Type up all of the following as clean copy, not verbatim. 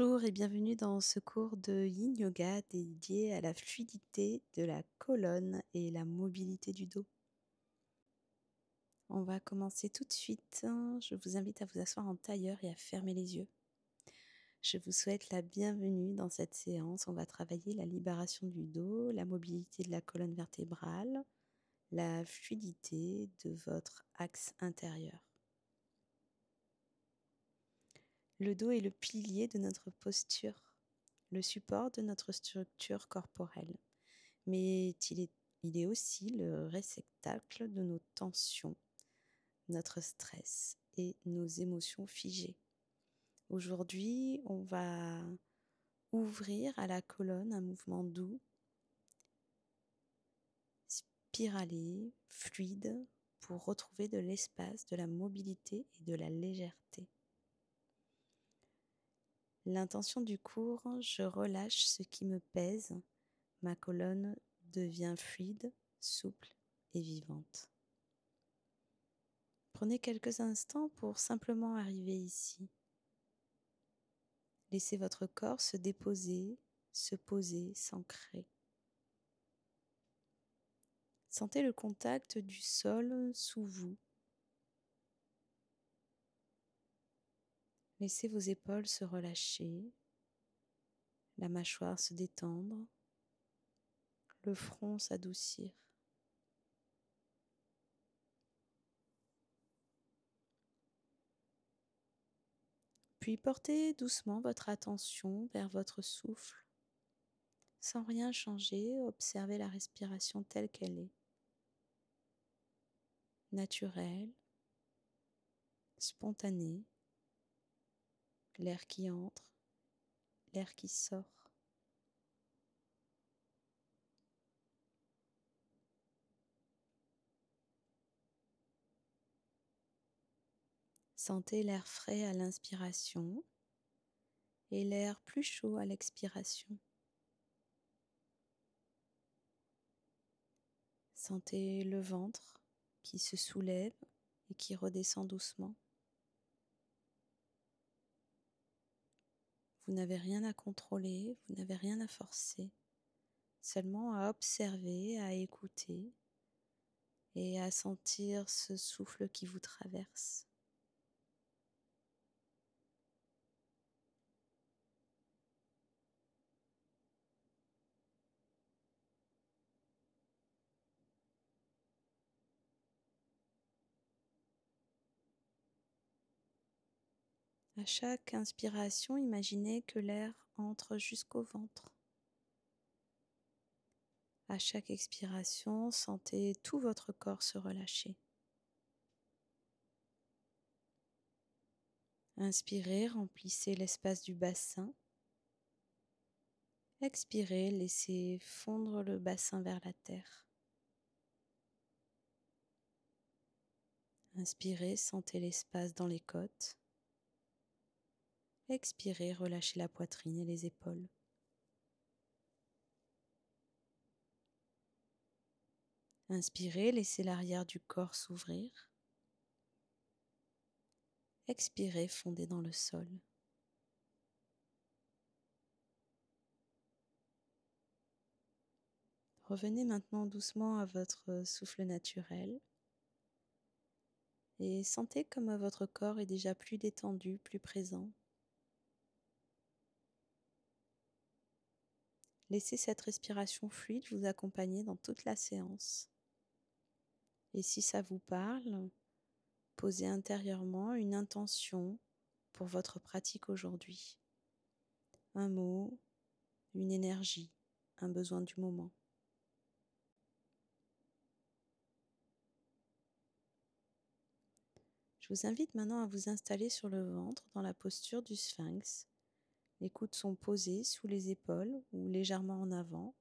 Bonjour et bienvenue dans ce cours de Yin Yoga dédié à la fluidité de la colonne et la mobilité du dos. On va commencer tout de suite. Je vous invite à vous asseoir en tailleur et à fermer les yeux. Je vous souhaite la bienvenue dans cette séance. On va travailler la libération du dos, la mobilité de la colonne vertébrale, la fluidité de votre axe intérieur. Le dos est le pilier de notre posture, le support de notre structure corporelle. Mais il est aussi le réceptacle de nos tensions, notre stress et nos émotions figées. Aujourd'hui, on va ouvrir à la colonne un mouvement doux, spiralé, fluide, pour retrouver de l'espace, de la mobilité et de la légèreté. L'intention du cours, je relâche ce qui me pèse, ma colonne devient fluide, souple et vivante. Prenez quelques instants pour simplement arriver ici. Laissez votre corps se déposer, se poser, s'ancrer. Sentez le contact du sol sous vous. Laissez vos épaules se relâcher, la mâchoire se détendre, le front s'adoucir. Puis portez doucement votre attention vers votre souffle. Sans rien changer, observez la respiration telle qu'elle est. Naturelle, spontanée, l'air qui entre, l'air qui sort. Sentez l'air frais à l'inspiration et l'air plus chaud à l'expiration. Sentez le ventre qui se soulève et qui redescend doucement. Vous n'avez rien à contrôler, vous n'avez rien à forcer, seulement à observer, à écouter et à sentir ce souffle qui vous traverse. À chaque inspiration, imaginez que l'air entre jusqu'au ventre. À chaque expiration, sentez tout votre corps se relâcher. Inspirez, remplissez l'espace du bassin. Expirez, laissez fondre le bassin vers la terre. Inspirez, sentez l'espace dans les côtes. Expirez, relâchez la poitrine et les épaules. Inspirez, laissez l'arrière du corps s'ouvrir. Expirez, fondez dans le sol. Revenez maintenant doucement à votre souffle naturel et sentez comme votre corps est déjà plus détendu, plus présent. Laissez cette respiration fluide vous accompagner dans toute la séance. Et si ça vous parle, posez intérieurement une intention pour votre pratique aujourd'hui. Un mot, une énergie, un besoin du moment. Je vous invite maintenant à vous installer sur le ventre dans la posture du sphinx. Les coudes sont posés sous les épaules ou légèrement en avant,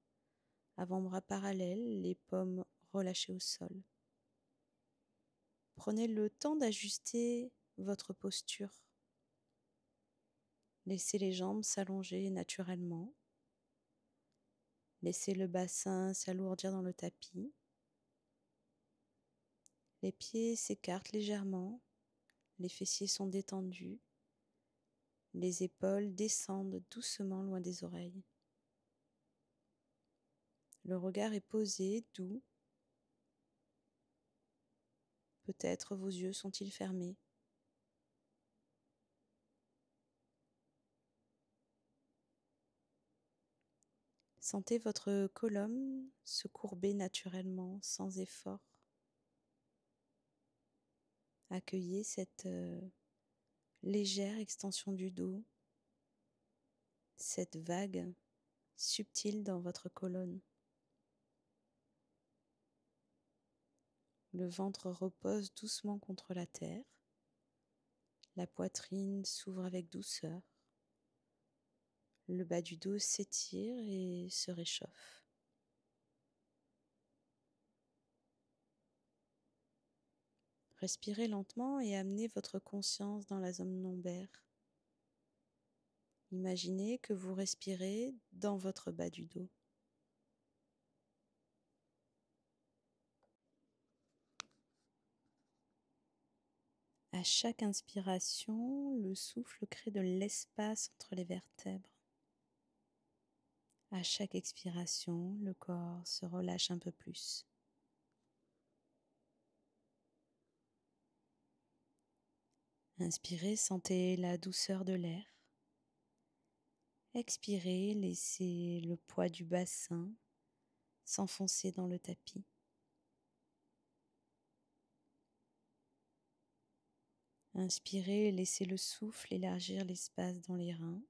avant-bras parallèles, les paumes relâchées au sol. Prenez le temps d'ajuster votre posture. Laissez les jambes s'allonger naturellement. Laissez le bassin s'alourdir dans le tapis. Les pieds s'écartent légèrement. Les fessiers sont détendus. Les épaules descendent doucement loin des oreilles. Le regard est posé, doux. Peut-être vos yeux sont-ils fermés. Sentez votre colonne se courber naturellement, sans effort. Accueillez cette légère extension du dos, cette vague subtile dans votre colonne. Le ventre repose doucement contre la terre. La poitrine s'ouvre avec douceur. Le bas du dos s'étire et se réchauffe. Respirez lentement et amenez votre conscience dans la zone lombaire. Imaginez que vous respirez dans votre bas du dos. À chaque inspiration, le souffle crée de l'espace entre les vertèbres. À chaque expiration, le corps se relâche un peu plus. Inspirez, sentez la douceur de l'air. Expirez, laissez le poids du bassin s'enfoncer dans le tapis. Inspirez, laissez le souffle élargir l'espace dans les reins.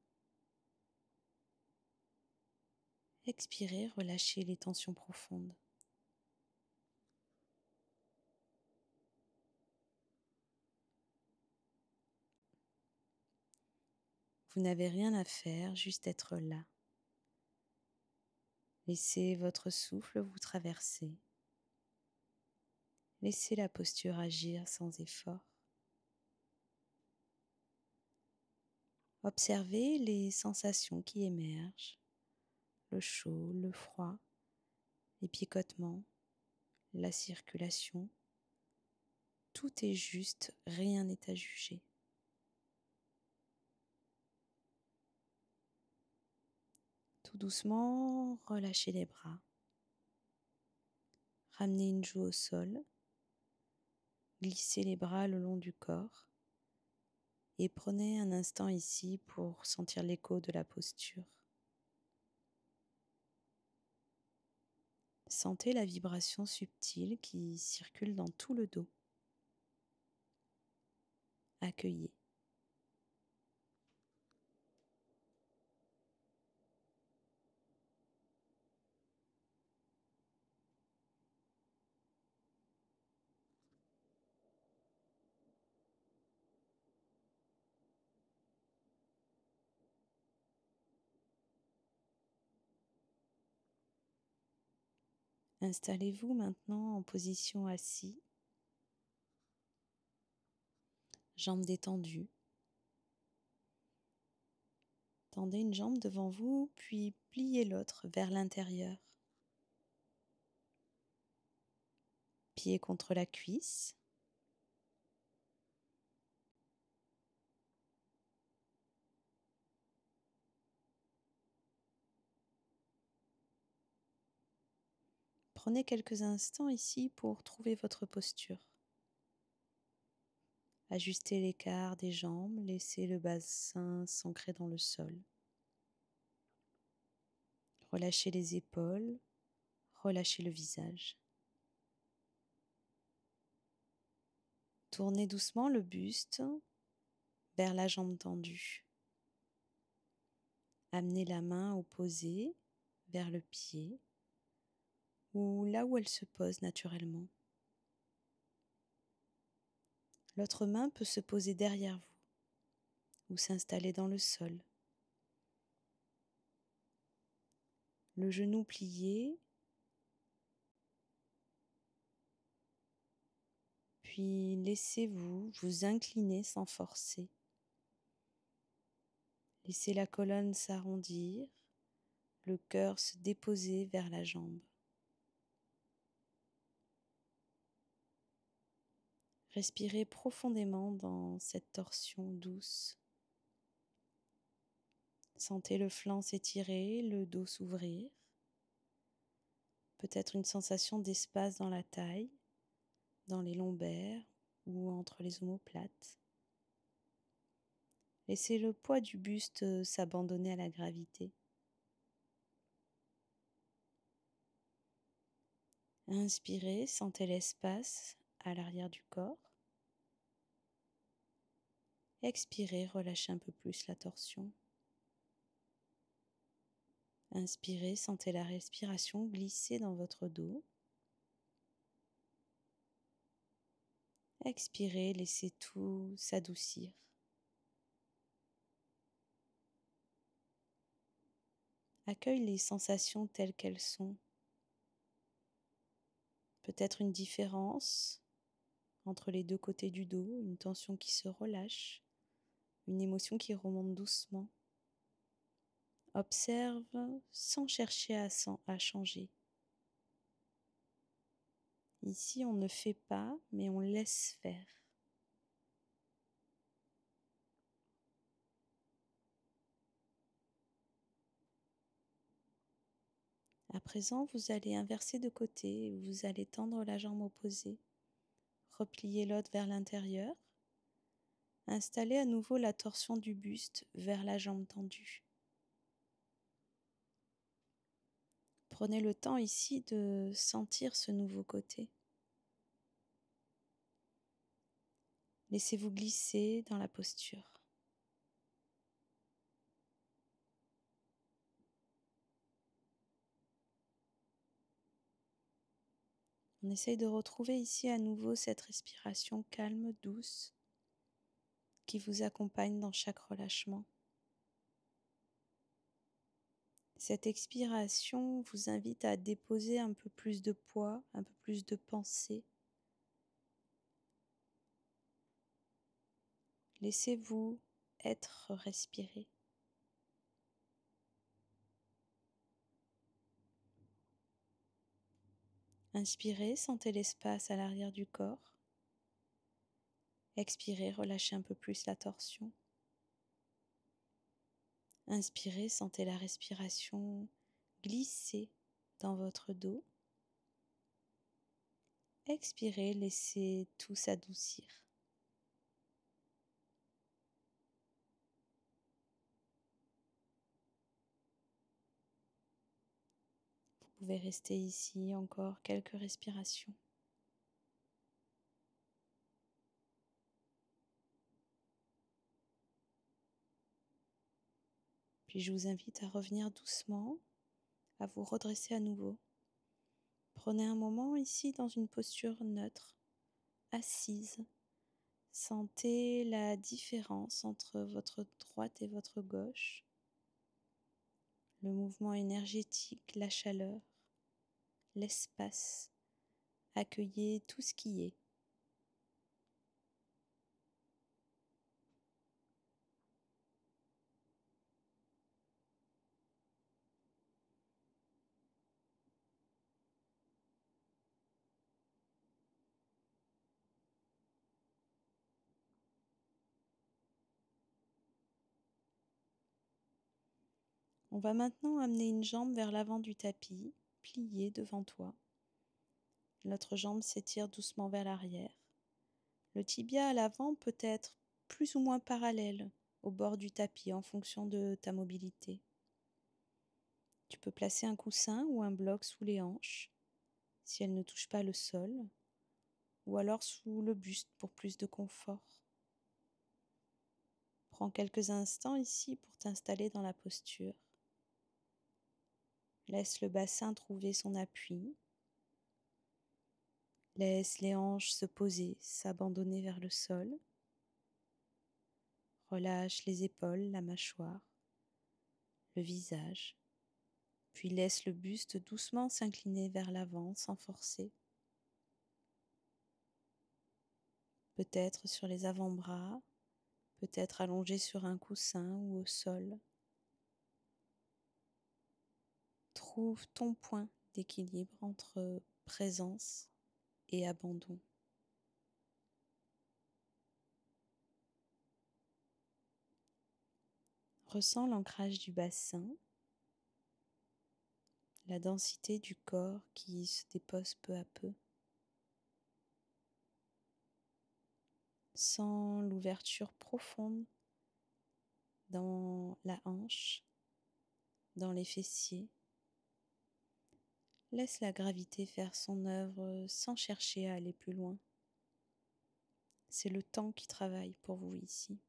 Expirez, relâchez les tensions profondes. Vous n'avez rien à faire, juste être là. Laissez votre souffle vous traverser. Laissez la posture agir sans effort. Observez les sensations qui émergent, le chaud, le froid, les picotements, la circulation. Tout est juste, rien n'est à juger. Tout doucement, relâchez les bras. Ramenez une joue au sol. Glissez les bras le long du corps. Et prenez un instant ici pour sentir l'écho de la posture. Sentez la vibration subtile qui circule dans tout le dos. Accueillez. Installez-vous maintenant en position assis, jambes détendues. Tendez une jambe devant vous, puis pliez l'autre vers l'intérieur. Pied contre la cuisse. Prenez quelques instants ici pour trouver votre posture. Ajustez l'écart des jambes, laissez le bassin s'ancrer dans le sol. Relâchez les épaules, relâchez le visage. Tournez doucement le buste vers la jambe tendue. Amenez la main opposée vers le pied ou là où elle se pose naturellement. L'autre main peut se poser derrière vous ou s'installer dans le sol. Le genou plié, puis laissez-vous vous incliner sans forcer. Laissez la colonne s'arrondir, le cœur se déposer vers la jambe. Respirez profondément dans cette torsion douce. Sentez le flanc s'étirer, le dos s'ouvrir. Peut-être une sensation d'espace dans la taille, dans les lombaires ou entre les omoplates. Laissez le poids du buste s'abandonner à la gravité. Inspirez, sentez l'espace à l'arrière du corps. Expirez, relâchez un peu plus la torsion. Inspirez, sentez la respiration glisser dans votre dos. Expirez, laissez tout s'adoucir. Accueille les sensations telles qu'elles sont. Peut-être une différence entre les deux côtés du dos, une tension qui se relâche, une émotion qui remonte doucement. Observe sans chercher à changer. Ici, on ne fait pas, mais on laisse faire. À présent, vous allez inverser de côté et vous allez tendre la jambe opposée. Repliez l'autre vers l'intérieur. Installez à nouveau la torsion du buste vers la jambe tendue. Prenez le temps ici de sentir ce nouveau côté. Laissez-vous glisser dans la posture. On essaye de retrouver ici à nouveau cette respiration calme, douce, qui vous accompagne dans chaque relâchement. Cette expiration vous invite à déposer un peu plus de poids, un peu plus de pensée. Laissez-vous être respiré. Inspirez, sentez l'espace à l'arrière du corps. Expirez, relâchez un peu plus la torsion. Inspirez, sentez la respiration glisser dans votre dos. Expirez, laissez tout s'adoucir. Vous pouvez rester ici encore quelques respirations. Puis je vous invite à revenir doucement, à vous redresser à nouveau. Prenez un moment ici dans une posture neutre, assise. Sentez la différence entre votre droite et votre gauche, le mouvement énergétique, la chaleur, l'espace. Accueillez tout ce qui est. On va maintenant amener une jambe vers l'avant du tapis, pliée devant toi. L'autre jambe s'étire doucement vers l'arrière. Le tibia à l'avant peut être plus ou moins parallèle au bord du tapis en fonction de ta mobilité. Tu peux placer un coussin ou un bloc sous les hanches si elles ne touchent pas le sol, ou alors sous le buste pour plus de confort. Prends quelques instants ici pour t'installer dans la posture. Laisse le bassin trouver son appui. Laisse les hanches se poser, s'abandonner vers le sol. Relâche les épaules, la mâchoire, le visage. Puis laisse le buste doucement s'incliner vers l'avant sans forcer. Peut-être sur les avant-bras, peut-être allongé sur un coussin ou au sol. Trouve ton point d'équilibre entre présence et abandon. Ressens l'ancrage du bassin, la densité du corps qui se dépose peu à peu. Sens l'ouverture profonde dans la hanche, dans les fessiers. Laisse la gravité faire son œuvre sans chercher à aller plus loin. C'est le temps qui travaille pour vous ici.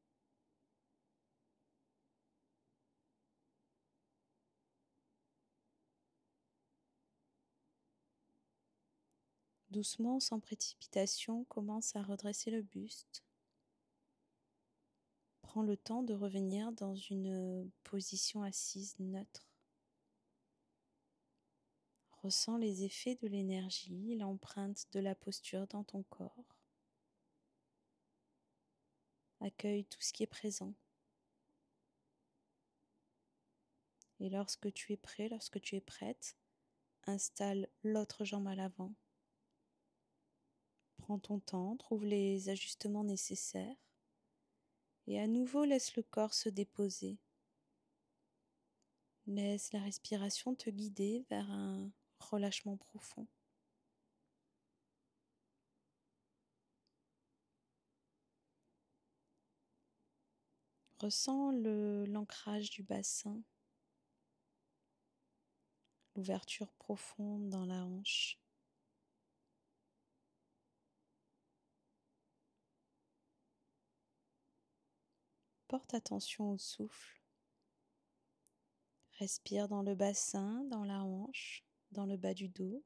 Doucement, sans précipitation, commence à redresser le buste. Prends le temps de revenir dans une position assise neutre. Ressens les effets de l'énergie, l'empreinte de la posture dans ton corps. Accueille tout ce qui est présent. Et lorsque tu es prêt, lorsque tu es prête, installe l'autre jambe à l'avant. Prends ton temps, trouve les ajustements nécessaires et à nouveau laisse le corps se déposer. Laisse la respiration te guider vers un relâchement profond. Ressens l'ancrage du bassin, l'ouverture profonde dans la hanche. Porte attention au souffle. Respire dans le bassin, dans la hanche, dans le bas du dos.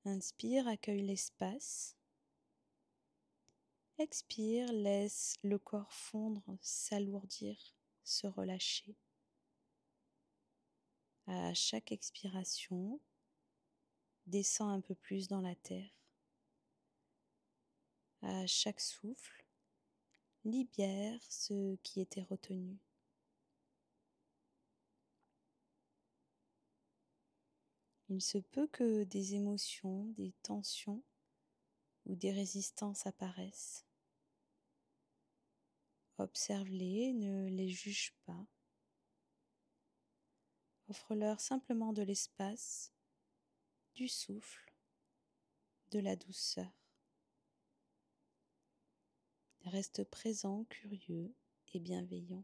Inspire, accueille l'espace. Expire, laisse le corps fondre, s'alourdir, se relâcher. À chaque expiration, descends un peu plus dans la terre. À chaque souffle, libère ce qui était retenu. Il se peut que des émotions, des tensions ou des résistances apparaissent. Observe-les, ne les juge pas. Offre-leur simplement de l'espace, du souffle, de la douceur. Reste présent, curieux et bienveillant.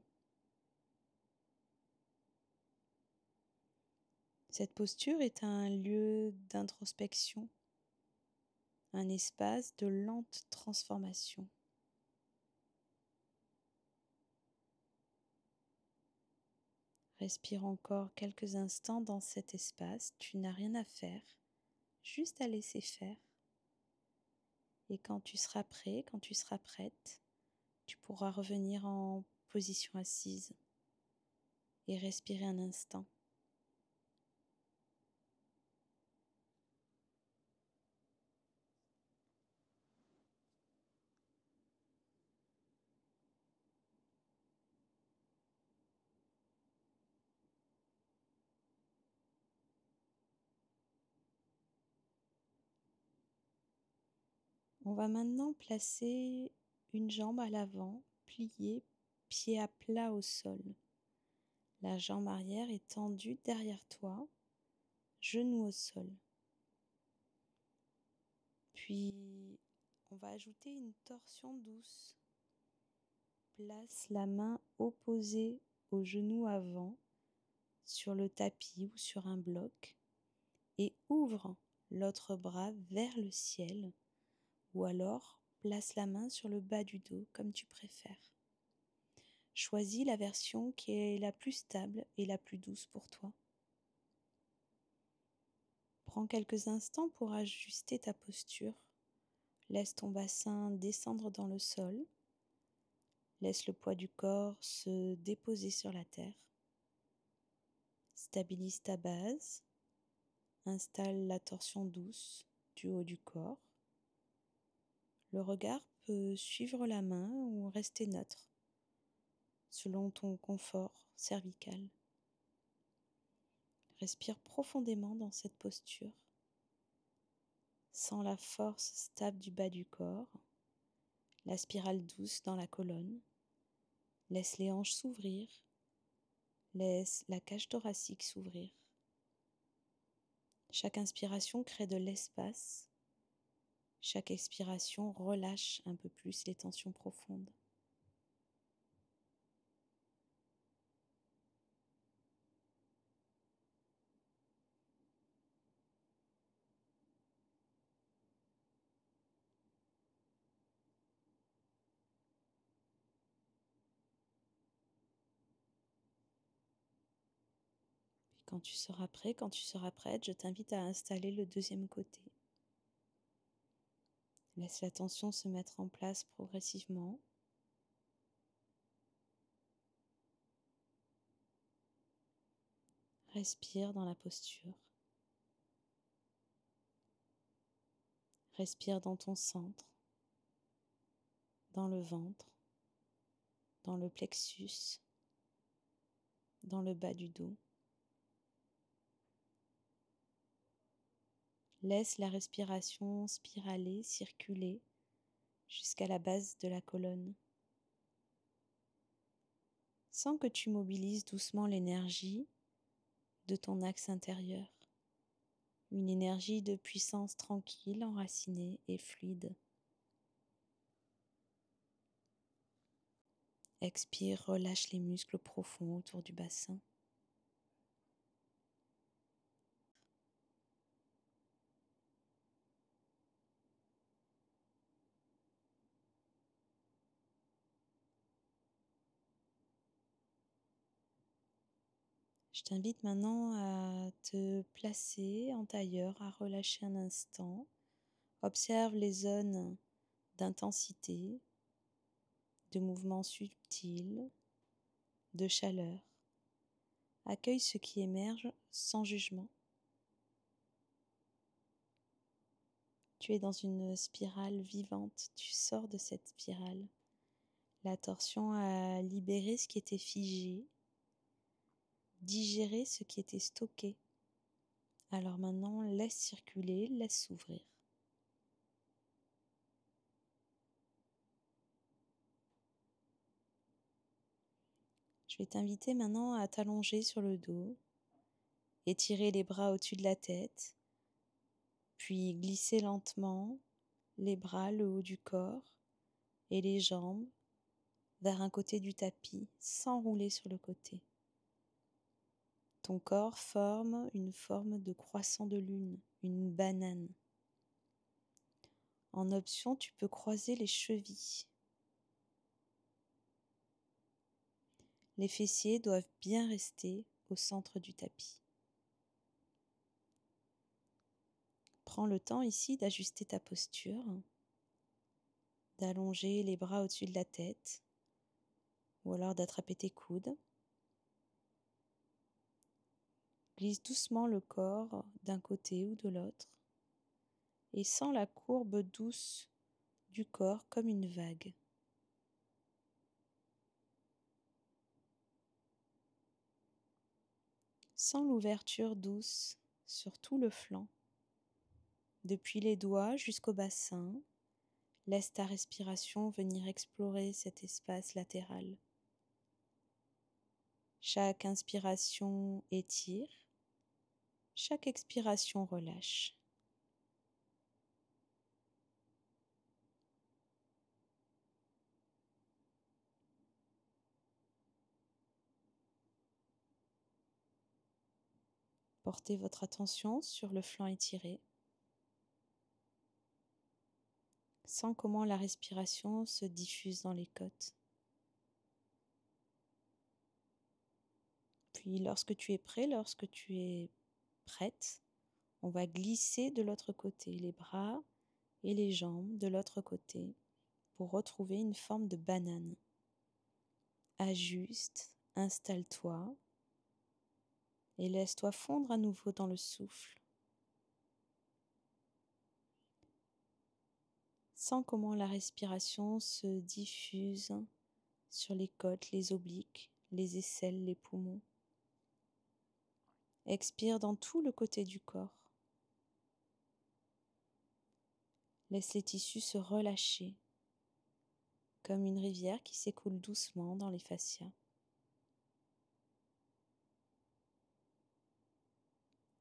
Cette posture est un lieu d'introspection, un espace de lente transformation. Respire encore quelques instants dans cet espace, tu n'as rien à faire, juste à laisser faire. Et quand tu seras prêt, quand tu seras prête, tu pourras revenir en position assise et respirer un instant. On va maintenant placer une jambe à l'avant, pliée, pied à plat au sol. La jambe arrière est tendue derrière toi, genou au sol. Puis, on va ajouter une torsion douce. Place la main opposée au genou avant sur le tapis ou sur un bloc et ouvre l'autre bras vers le ciel ou alors place la main sur le bas du dos comme tu préfères. Choisis la version qui est la plus stable et la plus douce pour toi. Prends quelques instants pour ajuster ta posture. Laisse ton bassin descendre dans le sol. Laisse le poids du corps se déposer sur la terre. Stabilise ta base. Installe la torsion douce du haut du corps. Le regard peut suivre la main ou rester neutre, selon ton confort cervical. Respire profondément dans cette posture. Sens la force stable du bas du corps, la spirale douce dans la colonne. Laisse les hanches s'ouvrir. Laisse la cage thoracique s'ouvrir. Chaque inspiration crée de l'espace. Chaque expiration relâche un peu plus les tensions profondes. Puis quand tu seras prêt, quand tu seras prête, je t'invite à installer le deuxième côté. Laisse la tension se mettre en place progressivement. Respire dans la posture. Respire dans ton centre, dans le ventre, dans le plexus, dans le bas du dos. Laisse la respiration spiraler, circuler jusqu'à la base de la colonne. Sens que tu mobilises doucement l'énergie de ton axe intérieur. Une énergie de puissance tranquille, enracinée et fluide. Expire, relâche les muscles profonds autour du bassin. Je t'invite maintenant à te placer en tailleur, à relâcher un instant. Observe les zones d'intensité, de mouvements subtils, de chaleur. Accueille ce qui émerge sans jugement. Tu es dans une spirale vivante, tu sors de cette spirale. La torsion a libéré ce qui était figé, digéré ce qui était stocké. Alors maintenant, laisse circuler, laisse s'ouvrir. Je vais t'inviter maintenant à t'allonger sur le dos, étirer les bras au-dessus de la tête, puis glisser lentement les bras, le haut du corps et les jambes vers un côté du tapis sans rouler sur le côté. Ton corps forme une forme de croissant de lune, une banane. En option, tu peux croiser les chevilles. Les fessiers doivent bien rester au centre du tapis. Prends le temps ici d'ajuster ta posture, d'allonger les bras au-dessus de la tête ou alors d'attraper tes coudes. Glisse doucement le corps d'un côté ou de l'autre et sens la courbe douce du corps comme une vague. Sens l'ouverture douce sur tout le flanc. Depuis les doigts jusqu'au bassin, laisse ta respiration venir explorer cet espace latéral. Chaque inspiration étire, chaque expiration relâche. Portez votre attention sur le flanc étiré. Sens comment la respiration se diffuse dans les côtes. Puis lorsque tu es prêt, lorsque tu es prête, on va glisser de l'autre côté, les bras et les jambes de l'autre côté pour retrouver une forme de banane. Ajuste, installe-toi et laisse-toi fondre à nouveau dans le souffle. Sens comment la respiration se diffuse sur les côtes, les obliques, les aisselles, les poumons. Expire dans tout le côté du corps. Laisse les tissus se relâcher, comme une rivière qui s'écoule doucement dans les fascias.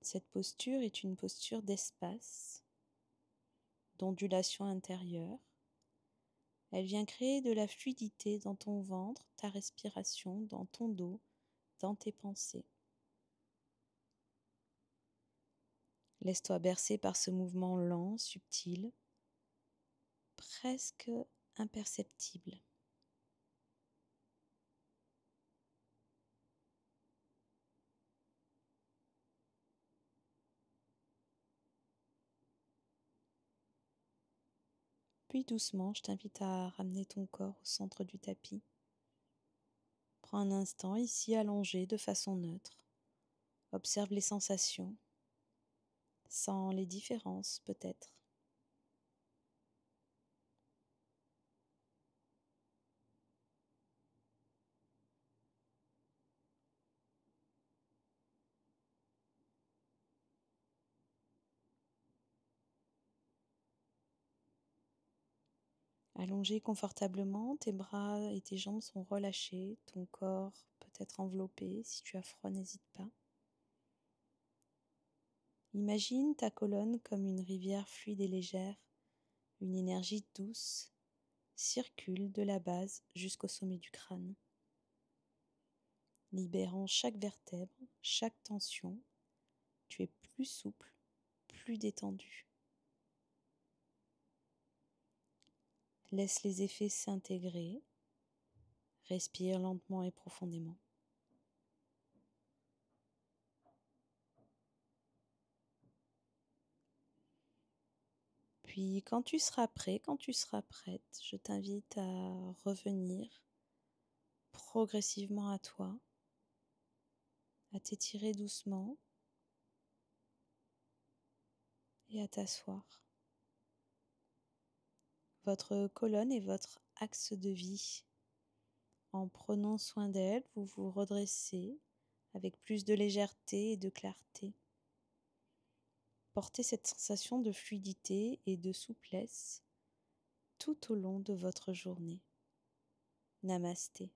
Cette posture est une posture d'espace, d'ondulation intérieure. Elle vient créer de la fluidité dans ton ventre, ta respiration, dans ton dos, dans tes pensées. Laisse-toi bercer par ce mouvement lent, subtil, presque imperceptible. Puis doucement, je t'invite à ramener ton corps au centre du tapis. Prends un instant ici allongé de façon neutre. Observe les sensations, sens les différences peut-être. Allongé confortablement, tes bras et tes jambes sont relâchés, ton corps peut être enveloppé. Si tu as froid, n'hésite pas. Imagine ta colonne comme une rivière fluide et légère. Une énergie douce circule de la base jusqu'au sommet du crâne, libérant chaque vertèbre, chaque tension. Tu es plus souple, plus détendu. Laisse les effets s'intégrer. Respire lentement et profondément. Puis quand tu seras prêt, quand tu seras prête, je t'invite à revenir progressivement à toi, à t'étirer doucement et à t'asseoir. Votre colonne est votre axe de vie. En prenant soin d'elle, vous vous redressez avec plus de légèreté et de clarté. Portez cette sensation de fluidité et de souplesse tout au long de votre journée. Namasté.